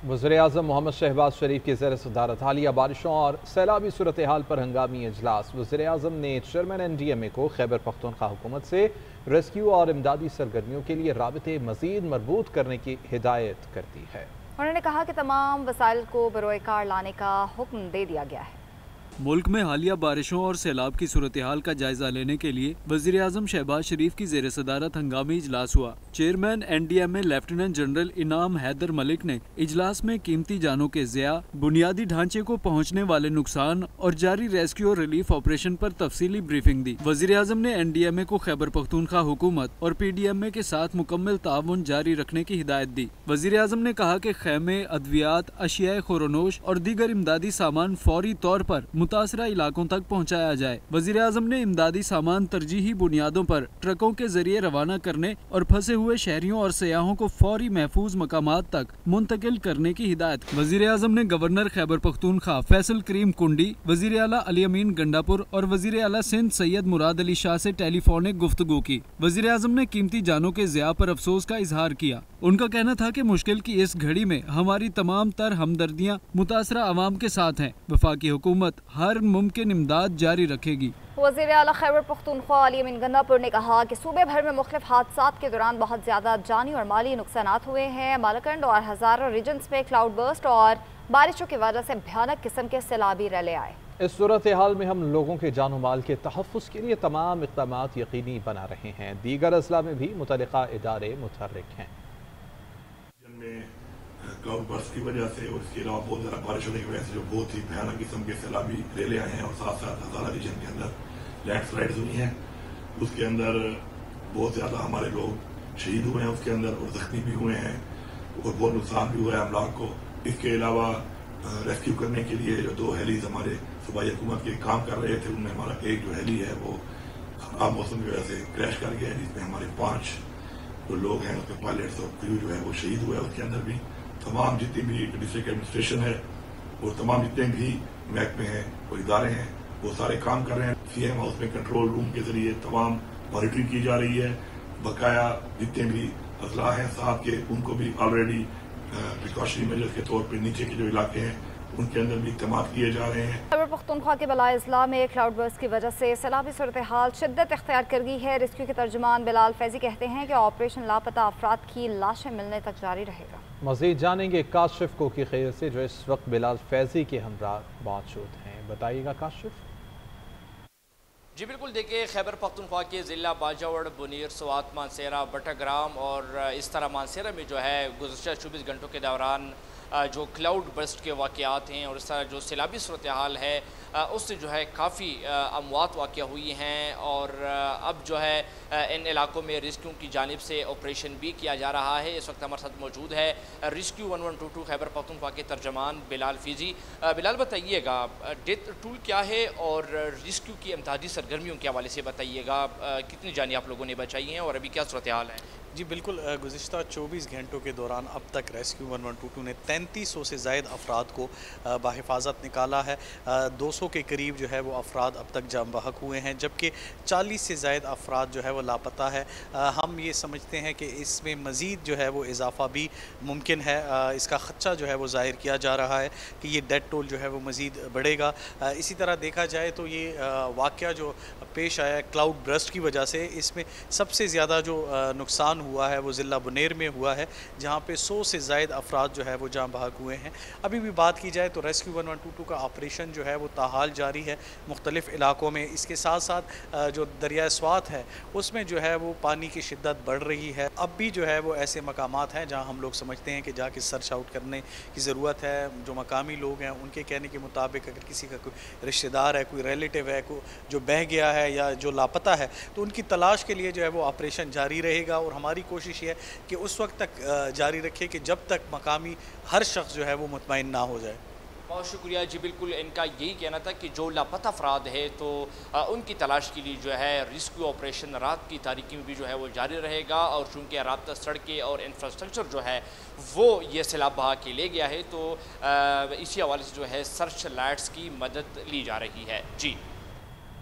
वज़ीर-ए-आज़म मोहम्मद शहबाज शरीफ की ज़ेर सदारत हालिया बारिशों और सैलाबी सूरत हाल पर हंगामी इजलास। वज़ीर-ए-आज़म ने चेयरमैन NDMA को खैबर पख्तूनख्वा हुकूमत से रेस्क्यू और इमदादी सरगर्मियों के लिए राबिते मज़ीद मजबूत करने की हिदायत कर दी है। उन्होंने कहा कि तमाम वसाइल को बरोए कार लाने का हुक्म दे दिया गया है। मुल्क में हालिया बारिशों और सैलाब की सूरत हाल का जायजा लेने के लिए वज़ीर-ए-आज़म शहबाज शरीफ की ज़ेर सदारत हंगामी इजलास हुआ। चेयरमैन NDMA लेफ्टिनेंट जनरल इनाम हैदर मलिक ने इजलास में कीमती जानों के ज़िया, बुनियादी ढांचे को पहुँचने वाले नुकसान और जारी रेस्क्यू और रिलीफ ऑपरेशन पर तफसीली ब्रीफिंग दी। वज़ीर-ए-आज़म ने NDMA को खैबर पख्तूनख्वा हुकूमत और PDMA के साथ मुकम्मल ताउन जारी रखने की हिदायत दी। वज़ीर-ए-आज़म ने कहा कि खैमे, अद्वियात, अशियाए खुरनोश और दीगर इमदादी सामान फौरी तौर पर मुतासरा इलाकों तक पहुँचाया जाए। वज़ीर-ए-आज़म ने इमदादी सामान तरजीही बुनियादों पर ट्रकों के जरिए रवाना करने और फंसे हुए शहरियों और सयाहों को फौरी महफूज मकामात तक मुंतकिल करने की हिदायत। वज़ीर-ए-आज़म ने गवर्नर खैबर पख्तूनख्वा फैसल करीम कुंडी, वज़ीर आला अली अमीन गंडापुर और वज़ीर आला सिंध सैयद मुराद अली शाह से टेलीफोनिक गुफ्तगू की। वज़ीर-ए-आज़म ने कीमती जानों के ज़िया पर अफसोस का इजहार किया। उनका कहना था कि मुश्किल की इस घड़ी में हमारी तमाम तर हमदर्दियाँ मुतासरा अवाम के साथ हैं। वफाकी हुकूमत हर मुमकिन इमदाद जारी रखेगी। वज़ीर आला खैबर पख्तूनख्वा अली अमीन गंडापुर ने कहा कि सूबे भर में मुख्तलिफ हादसात के दौरान बहुत ज़्यादा जानी और माली नुकसान हुए हैं। मालकंड और हज़ारों रीजन्स में क्लाउड बर्स्ट और बारिशों की वजह से भयानक किस्म के सैलाबी रैले आए। इस सूरत हाल में हम लोगों के जान माल के तहफ़्फ़ुज़ के लिए तमाम इक़दामात यकीनी बना रहे हैं। दीगर अज़ला में भी मुतल्लिक़ा इदारे मुतहर्रिक हैं। क्लाउड बर्स्ट की वजह से और इसके अलावा बहुत ज़्यादा बारिश होने की वजह से जो बहुत ही भयानक किस्म के सैलाबी रेले आए हैं और साथ साथ हज़ारा रीजन के अंदर लैंडस्लाइड्स हुई हैं। उसके अंदर बहुत ज़्यादा हमारे लोग शहीद हुए हैं उसके अंदर और ज़ख्मी भी हुए हैं और बहुत नुकसान भी हुआ है अमलाक को। इसके अलावा रेस्क्यू करने के लिए जो 2 हेलीज हमारे सूबाई हुकूमत के काम कर रहे थे उनमें हमारा एक जो हेली है वो खराब मौसम की वजह से क्रैश कर गया है, जिसमें हमारे 5 जो लोग हैं उसके पायलट्स और क्रू जो है वो शहीद हुए। उसके अंदर भी तमाम जितनी भी डिस्ट्रिक्ट एडमिनिस्ट्रेशन है और तमाम जितने भी महकमे हैं और इदारे हैं वो सारे काम कर रहे हैं। CM हाउस में कंट्रोल रूम के जरिए तमाम मॉनिटरिंग की जा रही है। बकाया जितने भी अजला हैं साथ के उनको भी ऑलरेडी प्रिकॉशनरी मेजर्स के तौर पर नीचे के जो इलाके हैं उनके अंदर भी इक़दाम किए जा रहे हैं। खैबर पख्तूनख्वा के बलाए इज़ला में क्लाउड बर्स्ट की वजह से सैलाबी सूरत हाल शिद्दत इख्तियार कर गई है। रेस्क्यू के तर्जुमान बिलाल फैजी कहते हैं कि ऑपरेशन लापता अफराद की लाशें मिलने तक जारी रहेगा। मज़ीद जानेंगे काशिफ को की खैर से जो इस वक्त बिलाल फैजी के हमरा मौजूद हैं। बताइएगा काशिफ। जी बिल्कुल, देखिए खैबर पख्तूनख्वा के ज़िला बाजावड़, बुनीर, स्वात, मानसेरा, बटाग्राम और इस तरह मानसेरा में जो है गुज़श्ता 24 घंटों के दौरान जो क्लाउड बर्स्ट के वाक़यात हैं और इस तरह जो सैलाबी सूरत हाल है उससे जो है काफ़ी अमवात वाक़या हुई हैं और अब जो है इन इलाकों में रेस्क्यू की जानिब से ऑपरेशन भी किया जा रहा है। इस वक्त हमारे साथ मौजूद है रेस्क्यू 1122 खैबर पख्तूनख्वा के तर्जमान बिलाल फीजी। बिलाल बताइएगा डेथ टूल क्या है और रेस्क्यू की इमदादी सरगर्मियों के हवाले से बताइएगा, कितनी जानी आप लोगों ने बचाई हैं और अभी क्या सूरत हाल है? जी बिल्कुल, गुज़िश्ता 24 घंटों के दौरान अब तक रेस्क्यू 1122 ने 3300 से ज़ायद अफराद को बाहिफाजत निकाला है। 200 के करीब जो है वो अफराद अब तक जाम बहक हुए हैं, जबकि 40 से ज़ायद अफराद जो है वो लापता है। हम ये समझते हैं कि इसमें मज़ीद जो है वो इजाफ़ा भी मुमकिन है। इसका ख़दशा जो है वो ज़ाहिर किया जा रहा है कि ये डेथ टोल जो है वो मज़ीद बढ़ेगा। इसी तरह देखा जाए तो ये वाक़या जो पेश आया क्लाउड बर्स्ट की वजह से, इसमें सबसे ज़्यादा जो नुकसान हुआ है वो ज़िला बुनेर में हुआ है, जहाँ पे 100 से ज़ायद अफराद जो है वो जाँ बहक हुए हैं। अभी भी बात की जाए तो रेस्क्यू 1122 का ऑपरेशन जो है वो ताहाल जारी है मुख्तलिफ़ इलाकों में। इसके साथ साथ जो दरिया स्वात है उसमें जो है वो पानी की शिद्दत बढ़ रही है। अब भी जो है वो ऐसे मकामात हैं जहाँ हम लोग समझते हैं कि जाके सर्च आउट करने की ज़रूरत है। जो मकामी लोग हैं उनके कहने के मुताबिक अगर किसी का कोई रिश्तेदार है, कोई रिलेटिव है, कोई जो बह गया है या जो लापता है, तो उनकी तलाश के लिए जो है वो ऑपरेशन जारी रहेगा। और हमारी कोशिश ये है कि उस वक्त तक जारी रखें कि जब तक मकामी हर शख्स जो है वो मुतमईन ना हो जाए। बहुत शुक्रिया। जी बिल्कुल, इनका यही कहना था कि जो लापता अफराद है तो उनकी तलाश के लिए जो है रेस्क्यू ऑपरेशन रात की तारीकी में भी जो है वो जारी रहेगा। और चूँकि राब्ता सड़कें और इंफ्रास्ट्रक्चर जो है वो ये सैलाब बहा के ले गया है तो इसी हवाले से जो है सर्च लाइट्स की मदद ली जा रही है। जी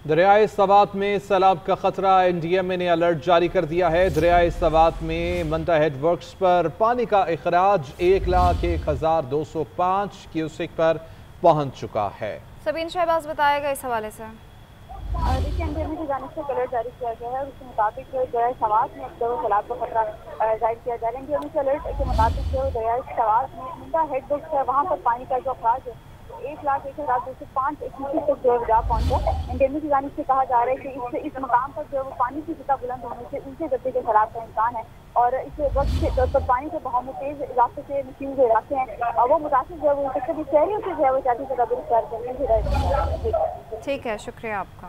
दरियाए सवात में सैलाब का खतरा, NDMA ने अलर्ट जारी कर दिया है। दरियाए सवात में मंदा हेड वर्क्स पर पानी का इखराज 1,01,205 क्यूसेक पर पहुंच चुका है। सबीन शहबाज बताएगा इस हवाले से। देखिए, NDMA की जानिब से अलर्ट जारी किया गया है और उसके मुताबिक दरियाए सवात में सैलाब का खतरा जाहिर किया जा रहा है। NDMA के अलर्ट के मुताबिक जो दरियाए सवात में मंदा हेड वर्क्स है वहाँ पर पानी का जो अखराज है 1,01,205 क्यूसेक तक जो जा पहुंचा। NDMA की जानिब से कहा जा रहा है कि इस मकाम पर जो पानी की सतह बुलंद होने से ऊंचे दर्जे के सैलाब का इम्कान है और इस वक्त के तौर पर पानी के बहाव में तेज इलाके से नशीन जो इलाके हैं वो मुतासिर जो है वो कभी शहरियों से जो है वो चाहती जगह गिरफ्तार करने की। ठीक है, शुक्रिया आपका।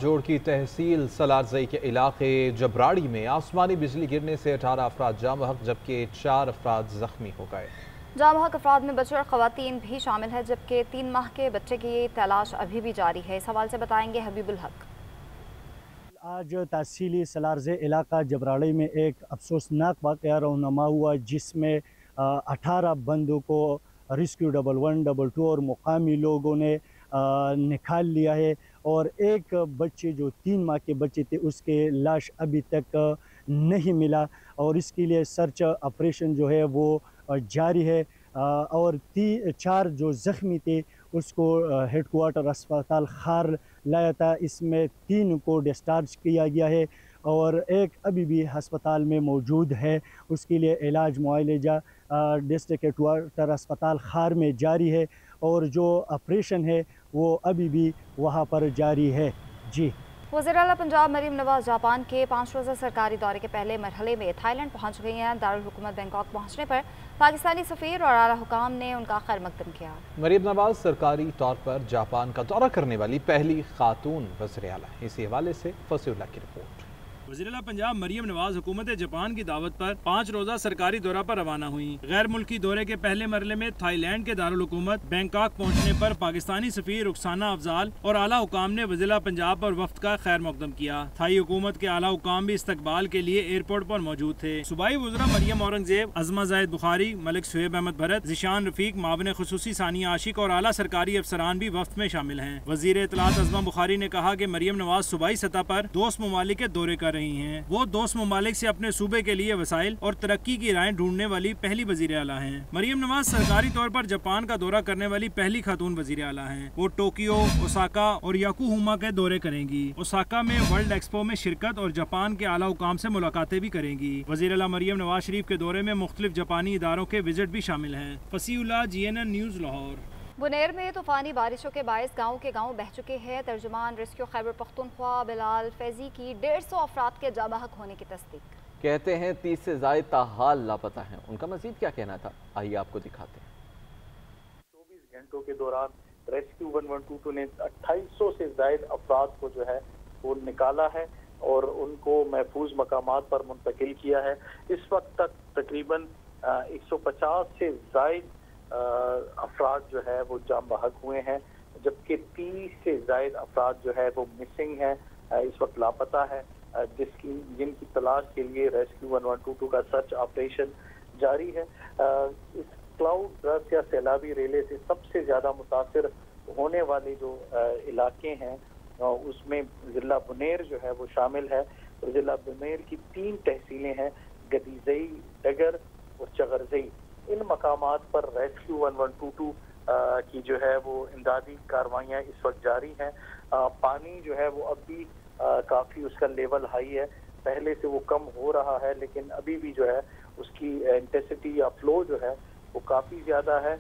जोड़ की तहसील सलारजई के इलाके जबराड़ी में आसमानी बिजली गिरने से 18 अफराद जाम बहक जबकि 4 अफराद जख्मी हो गए। जाम बहक अफराद में बच्चे और खवातीन भी शामिल है जबकि 3 माह के बच्चे की तलाश अभी भी जारी है। इस हवाले से बताएंगे हबीबुल हक। आज तहसीली सलारजे इलाका जबराड़ी में एक अफसोसनाक वाक़या रौनमा हुआ जिसमें 18 बंदों को रेस्क्यू 112 और मुकामी लोगों ने निकाल लिया है और एक बच्चे जो 3 माह के बच्चे थे उसके लाश अभी तक नहीं मिला और इसके लिए सर्च ऑपरेशन जो है वो जारी है और 4 जो ज़ख्मी थे उसको हेडक्वार्टर अस्पताल खार लाया था। इसमें 3 को डिस्चार्ज किया गया है और एक अभी भी अस्पताल में मौजूद है। उसके लिए इलाज मुआलजा डिस्ट्रिक्ट हेडक्वार्टर अस्पताल खार में जारी है और जो ऑपरेशन है वो अभी भी वहाँ पर जारी है। जी, वज़ीर आला पंजाब मरीम नवाज जापान के 5 रोज़ा सरकारी दौरे के पहले मरहले में थाईलैंड पहुँच गई हैं। दारुल हुकूमत बैंकॉक पहुँचने पर पाकिस्तानी सफ़ीर और आला हुकाम ने उनका खैर मकदम किया। मरीम नवाज सरकारी तौर पर जापान का दौरा करने वाली पहली खातून वज़ीर आला। इसी हवाले से फसीउल्लाह की रिपोर्ट। वज़ीर आला पंजाब मरियम नवाज हुकूमत जापान की दावत पर 5 रोज़ा सरकारी दौरा पर रवाना हुई। गैर मुल्की दौरे के पहले मरले में थाईलैंड के दारुल हुकूमत बैंकॉक पहुँचने पर पाकिस्तानी सफ़ीर रुखसाना अफजाल और आला हुकाम ने वज़ीर आला पंजाब और वफ्द का खैर मकदम किया। थाई हुकूमत के आला हुकाम भी इस्तकबाल के लिए एयरपोर्ट पर मौजूद थे। सूबाई वज़रा मरियम औरंगजेब, अज़मा जाहिद बुखारी, मलिक सुहेब अहमद भरत, ज़िशान रफीक, मावन खुसूसी सानिया आशिक और आला सरकारी अफसरान भी वफ्द में शामिल हैं। वज़ीर इत्तलात अज़मा बुखारी ने कहा कि मरियम नवाज सूबाई सतह पर दोस्त ममालिक के दौरे कर रही हैं। वो दोस्त ममालिक से अपने सूबे के लिए वसाइल और तरक्की की राहें ढूंढने वाली पहली वज़ीर आला हैं। मरियम नवाज सरकारी तौर पर जापान का दौरा करने वाली पहली खातून वज़ीर आला हैं। वो टोक्यो, ओसाका और याकोहामा के दौरे करेंगी। ओसाका में वर्ल्ड एक्सपो में शिरकत और जापान के आला हुकाम से मुलाकातें भी करेंगी। वज़ीर आला मरियम नवाज शरीफ के दौरे में मुख्तलिफ जापानी इदारों के विजिट भी शामिल हैं। फसीउल्लाह, GNN न्यूज़, लाहौर। बुनेर में तूफानी बारिशों के बायस गाँव के गाँव बह चुके हैं। तर्जुमान रेस्क्यू खैबर पख्तूनख्वा बिलाल फैजी की 150 अफराद के जाबहक होने की तस्दीक। कहते हैं 30 से ज़ायद ताहाल लापता हैं। उनका मज़ीद क्या कहना था, आइए आपको दिखाते हैं। 24 घंटों के दौरान रेस्क्यू 1122 ने 2800 से ज़ायद अफराद को जो है वो निकाला है और उनको महफूज मकामात पर मुंतकिल किया है। इस वक्त तक तकरीबन 150 से ज़ायद अफराद जो है वो जाम बहक हुए हैं जबकि 30 से ज़ायद अफराद जो है वो मिसिंग हैं, इस वक्त लापता है, जिनकी तलाश के लिए रेस्क्यू 1122 का सर्च ऑपरेशन जारी है। इस क्लाउड बर्स्ट या सैलाबी रेले से सबसे ज़्यादा मुतासिर होने वाले जो इलाके हैं उसमें ज़िला बुनेर जो है वो शामिल है। तो ज़िला बुनेर की 3 तहसीलें हैं, गदीजई, डगर और चगरजई। इन मकामात पर रेस्क्यू 1122 की जो है वो इमदादी कार्रवाइयाँ इस वक्त जारी हैं। पानी जो है वो अब भी काफ़ी उसका लेवल हाई है, पहले से वो कम हो रहा है लेकिन अभी भी जो है उसकी इंटेंसिटी या फ्लो जो है वो काफ़ी ज़्यादा है।